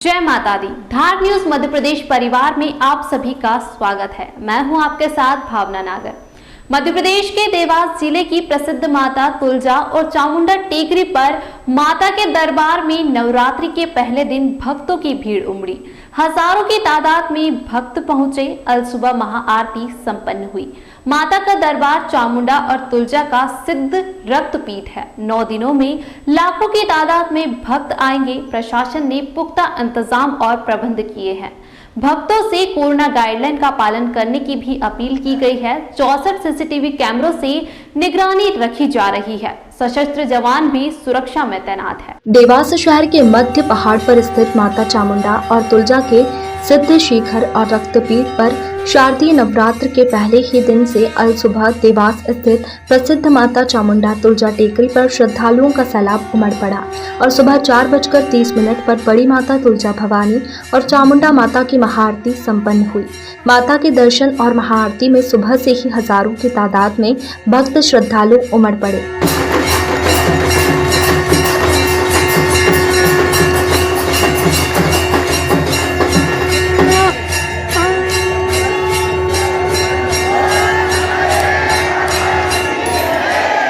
जय माता दी। धार न्यूज मध्य प्रदेश परिवार में आप सभी का स्वागत है। मैं हूं आपके साथ भावना नागर। मध्य प्रदेश के देवास जिले की प्रसिद्ध माता तुलजा और चामुंडा टेकरी पर माता के दरबार में नवरात्रि के पहले दिन भक्तों की भीड़ उमड़ी। हजारों की तादाद में भक्त पहुंचे। अल सुबह महाआरती संपन्न हुई। माता का दरबार चामुंडा और तुलजा का सिद्ध रक्तपीठ है। 9 दिनों में लाखों की तादाद में भक्त आएंगे। प्रशासन ने पुख्ता इंतजाम और प्रबंध किए हैं। भक्तों से कोरोना गाइडलाइन का पालन करने की भी अपील की गई है। 64 सीसीटीवी कैमरों से निगरानी रखी जा रही है। सशस्त्र जवान भी सुरक्षा में तैनात है। देवास शहर के मध्य पहाड़ पर स्थित माता चामुंडा और तुलजा के सिद्ध शिखर और रक्तपीठ पर शारदीय नवरात्र के पहले ही दिन से अल सुबह देवास स्थित प्रसिद्ध माता चामुंडा तुलजा टेकरी पर श्रद्धालुओं का सैलाब उमड़ पड़ा और सुबह 4:30 पर बड़ी माता तुलजा भवानी और चामुंडा माता की महाआरती संपन्न हुई। माता के दर्शन और महाआरती में सुबह से ही हजारों की तादाद में भक्त श्रद्धालु उमड़ पड़े।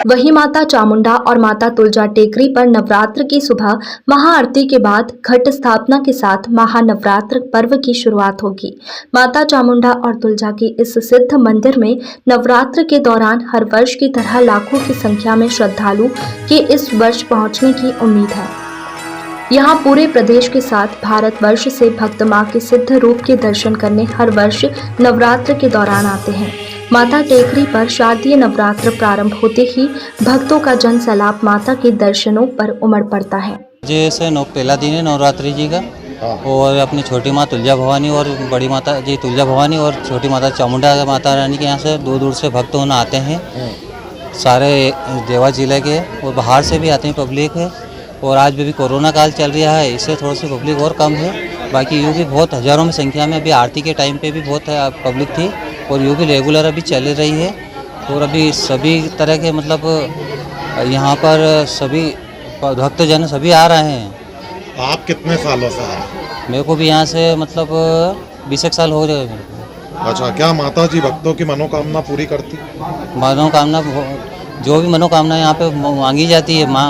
वहीं माता चामुंडा और माता तुलजा टेकरी पर नवरात्र की सुबह महाआरती के बाद घट स्थापना के साथ महानवरात्र पर्व की शुरुआत होगी। माता चामुंडा और तुलजा के इस सिद्ध मंदिर में नवरात्र के दौरान हर वर्ष की तरह लाखों की संख्या में श्रद्धालु के इस वर्ष पहुंचने की उम्मीद है। यहाँ पूरे प्रदेश के साथ भारतवर्ष से भक्त मां के सिद्ध रूप के दर्शन करने हर वर्ष नवरात्र के दौरान आते हैं। माता टेकरी पर शारदीय नवरात्र प्रारंभ होते ही भक्तों का जन सैलाब माता के दर्शनों पर उमड़ पड़ता है। जैसे पहला दिन है नवरात्रि जी का, और अपनी छोटी माँ तुलजा भवानी और बड़ी माता जी तुलजा भवानी और छोटी माता चामुंडा माता रानी के यहाँ से दूर दूर से भक्त होना आते हैं। सारे देवास जिले के और बाहर से भी आते हैं पब्लिक है। और आज भी कोरोना काल चल रहा है, इससे थोड़ी सी पब्लिक और कम है। बाकी यूँ भी बहुत हज़ारों में संख्या में अभी आरती के टाइम पे भी बहुत पब्लिक थी और यूँ भी रेगुलर अभी चल रही है। और अभी सभी तरह के मतलब यहाँ पर सभी भक्तजन सभी आ रहे हैं। आप कितने सालों से आ रहे हैं? मेरे को भी यहाँ से मतलब 20 साल हो रहे हैं। अच्छा, क्या माता जी भक्तों की मनोकामना पूरी करती? मनोकामना जो भी मनोकामना यहाँ पे मांगी जाती है माँ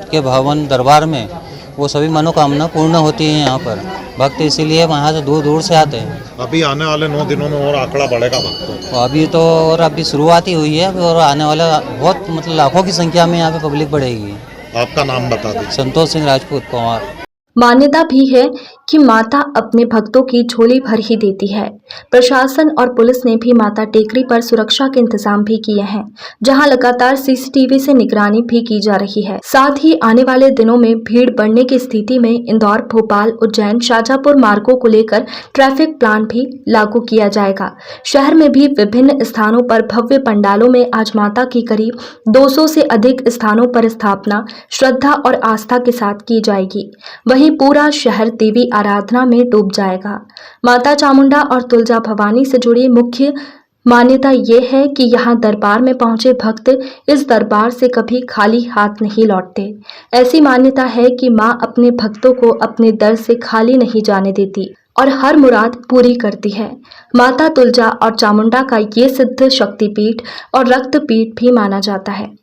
के भवन दरबार में, वो सभी मनोकामना पूर्ण होती है यहाँ पर। भक्त इसीलिए वहाँ से दूर दूर से आते हैं। अभी आने वाले 9 दिनों में और आंकड़ा बढ़ेगा भक्तों? तो अभी तो और अभी शुरुआत ही हुई है और आने वाला बहुत मतलब लाखों की संख्या में यहाँ पे पब्लिक बढ़ेगी। आपका नाम बता दीजिए। संतोष सिंह राजपूत पवार। मान्यता भी है कि माता अपने भक्तों की झोली भर ही देती है। प्रशासन और पुलिस ने भी माता टेकरी पर सुरक्षा के इंतजाम भी किए हैं, जहां लगातार सीसीटीवी से निगरानी भी की जा रही है। साथ ही आने वाले दिनों में भीड़ बढ़ने की स्थिति में इंदौर, भोपाल, उज्जैन, शाजापुर मार्गों को लेकर ट्रैफिक प्लान भी लागू किया जाएगा। शहर में भी विभिन्न स्थानों पर भव्य पंडालों में आज माता की करीब 200 से अधिक स्थानों पर स्थापना श्रद्धा और आस्था के साथ की जाएगी। वहीं पूरा शहर देवी आराधना में डूब जाएगा। माता चामुंडा और तुलजा भवानी से जुड़ी मुख्य मान्यता ये है कि यहाँ दरबार में पहुंचे भक्त इस दरबार से कभी खाली हाथ नहीं लौटते। ऐसी मान्यता है कि माँ अपने भक्तों को अपने दर से खाली नहीं जाने देती और हर मुराद पूरी करती है। माता तुलजा और चामुंडा का ये सिद्ध शक्तिपीठ और रक्तपीठ भी माना जाता है।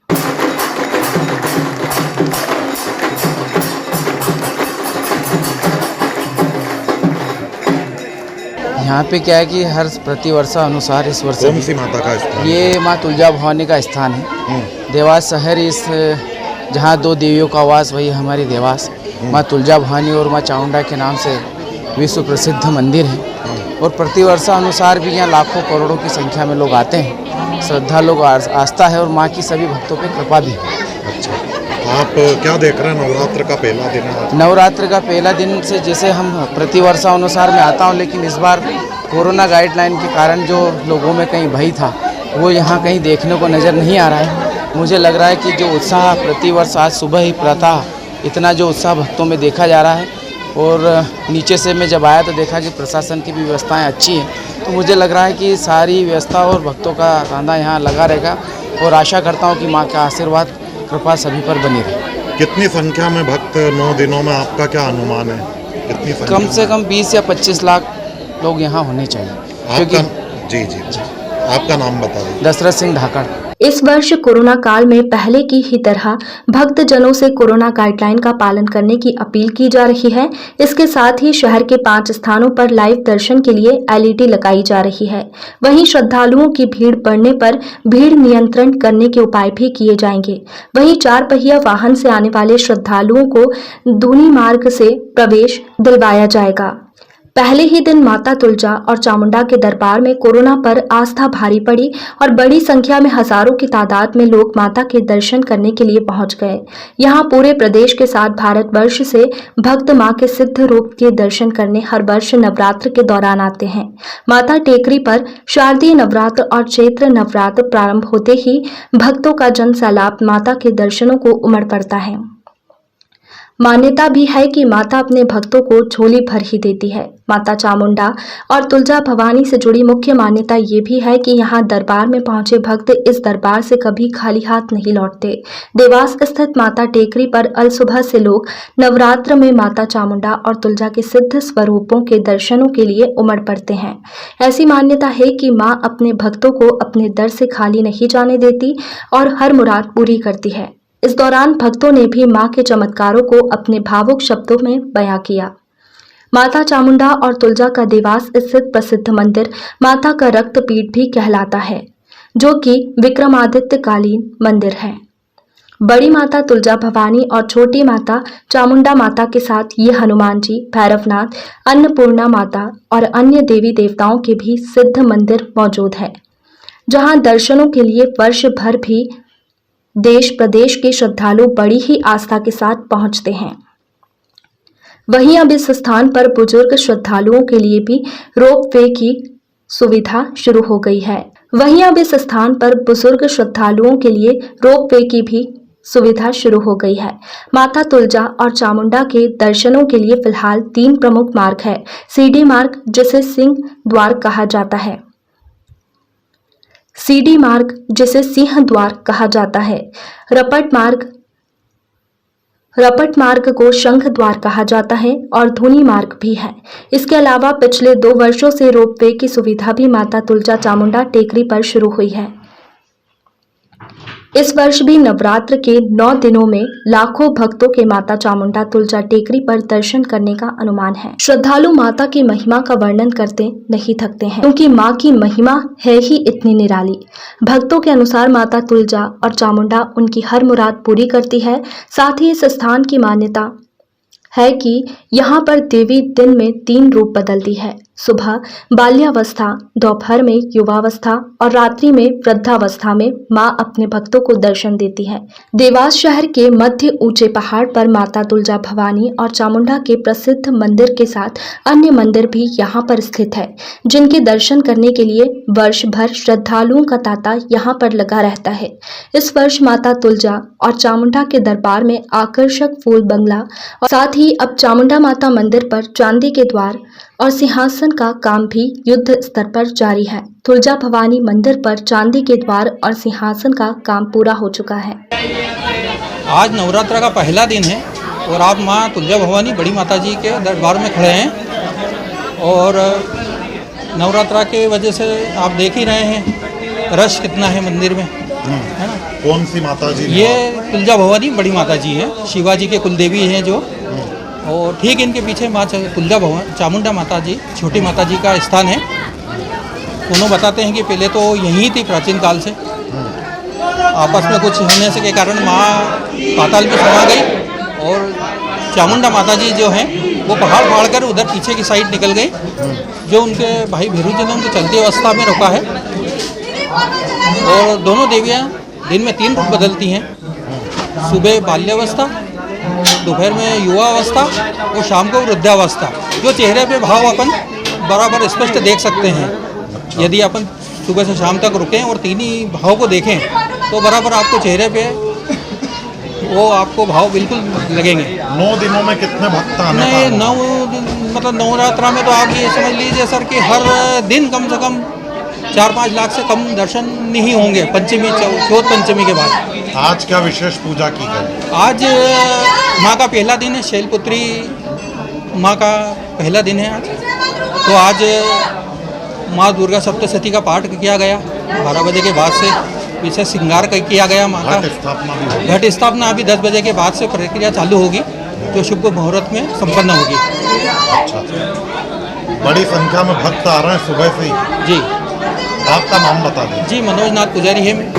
यहाँ पे क्या है कि हर प्रतिवर्षा अनुसार इस वर्ष कौन सी माता का स्थान? ये माँ तुलजा भवानी का स्थान है। देवास शहर इस जहाँ 2 देवियों का वास, वही हमारी देवास माँ तुलजा भवानी और माँ चामुंडा के नाम से विश्व प्रसिद्ध मंदिर है। और प्रतिवर्षा अनुसार भी यहाँ लाखों करोड़ों की संख्या में लोग आते हैं। श्रद्धा लोग आस्था है और माँ की सभी भक्तों पे कृपा भी है। अच्छा, आप क्या देख रहे हैं? नवरात्र का पहला दिन है। नवरात्र का पहला दिन से जैसे हम प्रतिवर्षा अनुसार मैं आता हूँ, लेकिन इस बार कोरोना गाइडलाइन के कारण जो लोगों में कहीं भय था वो यहाँ कहीं देखने को नज़र नहीं आ रहा है। मुझे लग रहा है कि जो उत्साह प्रतिवर्ष आज सुबह ही प्रातः इतना जो उत्साह भक्तों में देखा जा रहा है। और नीचे से मैं जब आया तो देखा कि प्रशासन की भी व्यवस्थाएँ अच्छी हैं। तो मुझे लग रहा है कि सारी व्यवस्था और भक्तों का तांता यहाँ लगा रहेगा और आशा करता हूँ कि माँ का आशीर्वाद कृपा सभी पर बनी रहे। कितनी संख्या में भक्त 9 दिनों में आपका क्या अनुमान है? कितनी संख्या कम से में? कम 20 या 25 लाख लोग यहाँ होने चाहिए, आपका क्योंकि जी जी आपका नाम बता दीजिए। दशरथ सिंह धाकड़। इस वर्ष कोरोना काल में पहले की ही तरह भक्तजनों से कोरोना गाइडलाइन का पालन करने की अपील की जा रही है। इसके साथ ही शहर के 5 स्थानों पर लाइव दर्शन के लिए एलईडी लगाई जा रही है। वहीं श्रद्धालुओं की भीड़ बढ़ने पर भीड़ नियंत्रण करने के उपाय भी किए जाएंगे। वहीं 4 पहिया वाहन से आने वाले श्रद्धालुओं को दूनी मार्ग से प्रवेश दिलवाया जाएगा। पहले ही दिन माता तुलजा और चामुंडा के दरबार में कोरोना पर आस्था भारी पड़ी और बड़ी संख्या में हजारों की तादाद में लोग माता के दर्शन करने के लिए पहुंच गए। यहां पूरे प्रदेश के साथ भारतवर्ष से भक्त मां के सिद्ध रूप के दर्शन करने हर वर्ष नवरात्र के दौरान आते हैं। माता टेकरी पर शारदीय नवरात्र और चैत्र नवरात्र प्रारंभ होते ही भक्तों का जन सैलाब माता के दर्शनों को उमड़ पड़ता है। मान्यता भी है कि माता अपने भक्तों को झोली भर ही देती है। माता चामुंडा और तुलजा भवानी से जुड़ी मुख्य मान्यता ये भी है कि यहाँ दरबार में पहुंचे भक्त इस दरबार से कभी खाली हाथ नहीं लौटते। देवास स्थित माता टेकरी पर अल सुबह से लोग नवरात्र में माता चामुंडा और तुलजा के सिद्ध स्वरूपों के दर्शनों के लिए उमड़ पड़ते हैं। ऐसी मान्यता है कि माँ अपने भक्तों को अपने दर से खाली नहीं जाने देती और हर मुराद पूरी करती है। इस दौरान भक्तों ने भी मां के चमत्कारों को अपने भावुक शब्दों में बयां किया। माता चामुंडा और तुलजा का देवास स्थित प्रसिद्ध मंदिर माता का रक्तपीठ भी कहलाता है, जो कि विक्रमादित्य कालीन मंदिर है। बड़ी माता तुलजा भवानी और छोटी माता चामुंडा माता के साथ ये हनुमान जी, भैरवनाथ, अन्नपूर्णा माता और अन्य देवी देवताओं के भी सिद्ध मंदिर मौजूद है, जहां दर्शनों के लिए वर्ष भर भी देश प्रदेश के श्रद्धालु बड़ी ही आस्था के साथ पहुंचते हैं। वहीं अब इस स्थान पर बुजुर्ग श्रद्धालुओं के लिए भी रोपवे की सुविधा शुरू हो गई है। माता तुलजा और चामुंडा के दर्शनों के लिए फिलहाल 3 प्रमुख मार्ग है। सीडी मार्ग, जिसे सिंह द्वार कहा जाता है, रपट मार्ग को शंख द्वार कहा जाता है और धूनी मार्ग भी है। इसके अलावा पिछले 2 वर्षों से रोपवे की सुविधा भी माता तुलजा चामुंडा टेकरी पर शुरू हुई है। इस वर्ष भी नवरात्र के 9 दिनों में लाखों भक्तों के माता चामुंडा तुलजा टेकरी पर दर्शन करने का अनुमान है। श्रद्धालु माता की महिमा का वर्णन करते नहीं थकते हैं, क्योंकि मां की महिमा है ही इतनी निराली। भक्तों के अनुसार माता तुलजा और चामुंडा उनकी हर मुराद पूरी करती है। साथ ही इस स्थान की मान्यता है कि यहाँ पर देवी दिन में 3 रूप बदलती है। सुबह बाल्यावस्था, दोपहर में युवावस्था और रात्रि में वृद्धावस्था में मां अपने भक्तों को दर्शन देती है। देवास शहर के मध्य ऊंचे पहाड़ पर माता तुलजा भवानी और चामुंडा के प्रसिद्ध मंदिर के साथ अन्य मंदिर भी यहाँ पर स्थित है, जिनके दर्शन करने के लिए वर्ष भर श्रद्धालुओं का तांता यहाँ पर लगा रहता है। इस वर्ष माता तुलजा और चामुंडा के दरबार में आकर्षक फूल बंगला और साथ ही अब चामुंडा माता मंदिर पर चांदी के द्वार और सिंहासन का काम भी युद्ध स्तर पर जारी है। तुलजा भवानी मंदिर पर चांदी के द्वार और सिंहासन का काम पूरा हो चुका है। आज नवरात्र का पहला दिन है और आप माँ तुलजा भवानी बड़ी माता जी के दरबार में खड़े हैं और नवरात्रा के वजह से आप देख ही रहे हैं रश कितना है मंदिर में, है ना। कौन सी माता जी? ये तुलजा भवानी बड़ी माता जी हैं, शिवाजी के कुलदेवी हैं जो, और ठीक इनके पीछे माँ तुलजा भवानी चामुंडा माता जी, छोटी माता जी का स्थान है। दोनों बताते हैं कि पहले तो यहीं थी प्राचीन काल से, आपस में कुछ होने से के कारण माँ पाताल में समा गई और चामुंडा माता जी जो हैं वो पहाड़ फाड़ कर उधर पीछे की साइड निकल गई, जो उनके भाई भीरू जी ने उनको चलती अवस्था में रोका है। और दोनों देवियाँ दिन में 3 रूप बदलती हैं, सुबह बाल्यावस्था, दोपहर में युवा अवस्था और शाम को वृद्धावस्था, जो चेहरे पे भाव अपन बराबर स्पष्ट देख सकते हैं। यदि अपन सुबह से शाम तक रुकें और 3 ही भाव को देखें तो बराबर आपको चेहरे पे वो आपको भाव बिल्कुल लगेंगे। 9 दिनों में कितने भक्त आने? नहीं, 9 दिन मतलब नवरात्रा में तो आप ये समझ लीजिए सर कि हर दिन कम से कम 4-5 लाख से कम दर्शन नहीं होंगे पंचमी चौथ पंचमी के बाद। आज क्या विशेष पूजा की गई? आज माँ का पहला दिन है, शैलपुत्री माँ का पहला दिन है आज। तो आज माँ दुर्गा सप्तशती का पाठ किया गया 12 बजे के बाद से, पीछे श्रृंगार किया गया माँ का। घट स्थापना भी होगी। घट स्थापना अभी 10 बजे के बाद से प्रक्रिया चालू होगी, जो शुभ मुहूर्त में संपन्न होगी। अच्छा, बड़ी संख्या में भक्त आ रहे हैं सुबह से ही। जी आपका नाम बता दें। जी, मनोज नाथ पुजारी है मैं।